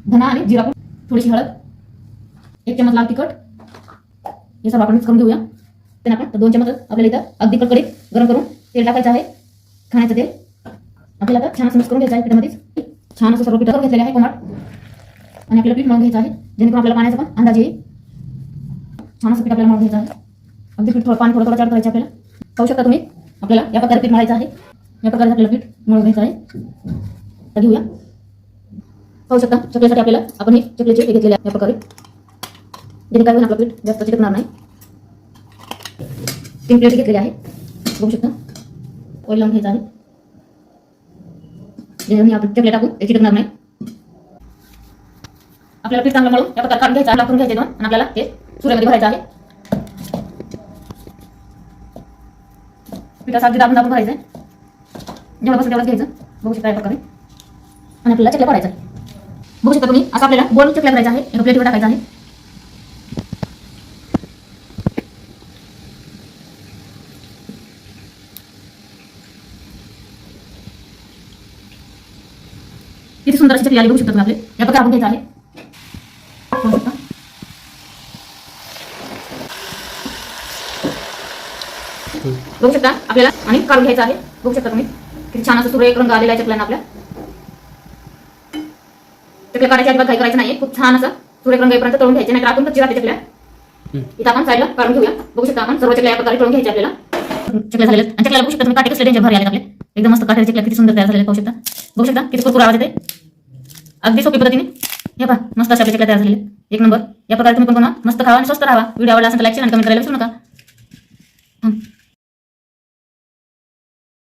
धना आणि जिरा पूड, थोडीशी हळद, 1 चमच लाल तिखट, हे सर्व आपण मिक्स करून घेऊया. त्यांना आपण 2 चमच आपल्याला इथं अगदी कडकडीत गरम करून तेल टाकायचं आहे, खाण्याचं तेल. आपल्याला आता छान असं मिक्स करून घ्यायचं आहे. पिठामध्ये छान असं सर्व पीठ करून घेतलेलं आहे कोमट, आणि आपल्याला पीठ मळून घ्यायचं आहे जेणेकरून आपल्याला पाण्याचा पण अंदाज येईल. छान असं पीठ आपल्याला मळून घ्यायचं आहे. अगदी पीठ पाणी थोडं थोडं करायचं आपल्याला. पाहू शकता तुम्ही, आपल्याला या प्रकारे पीठ मळायचं आहे. या प्रकारे आपल्याला पीठ मळून घ्यायचं आहे. तर घेऊया. पाहू शकता, चकलीसाठी आपल्याला आपण हे चकलीचे हे घेतलेले आहे या प्रकारे, जेणे काय होईल आपलं पीठ जास्त चिकटणार नाही. 3 प्लेट घेतलेले आहे. बघू शकता, ऑइल लावून घ्यायचं आहे जेणेकरून आपण चकली टाकून ते चिकटणार नाही. आपल्याला पीठ चांगलं मळून या प्रकारे काढून घ्यायचं, लावून घ्यायचे दोन, आणि आपल्याला ते सुऱ्यामध्ये भरायचं आहे. पिठाचं अगदी दाबून भरायचं आहे, जेवढं बसेल तेवढंच घ्यायचं. बघू शकता या प्रकारे, आणि आपल्याला चकल्या भरायचं आहे. बघू शकता तुम्ही, असं आपल्याला गोल चकल्या करायचं आहे. एका प्लेटवर टाकायचं आहे. किती सुंदर अशी चकली आली बघू शकता तुम्ही. आपले या प्रकारे आपण घ्यायचं आहे. बघू शकता, बघू शकता आपल्याला आणि काढून घ्यायचं आहे. बघू शकता तुम्ही, किती छान असं सुरेख रंग आलेला आहे चकल्यांना. आपल्या चकल्या काढायची अजिबात काही करायचं नाही. खूप छान असं सुरेख रंग येईपर्यंत तळून घ्यायचे, नाही तर आतून कच्ची राहते चकल्या. इथं आपण साईडला काढून घेऊया. बघू शकता आपण सर्व चकल्या या प्रकारे तळून घ्यायच्या आपल्याला. चकल्या झालेल्या, आणि चकल्याला बघू शकता तुम्ही, काटे कसले डेंजर भरले आले आपले. एकदम मस्त काट्याच्या चकल्या किती सुंदर तयार झालेल्या. पाहू शकता, बघू शकता किती कुरकुर आवाज येते. अगदी सोपी पद्धतीने हे पहा, मस्त अशा चकल्या तयार झालेल्या. 1 नंबर. या प्रकारे तुम्ही पण बनवा, मस्त खावा आणि स्वस्त राहा. व्हिडिओ आवडला असेल तर लाईक शेअर आणि कमेंट करायला विसरू नका.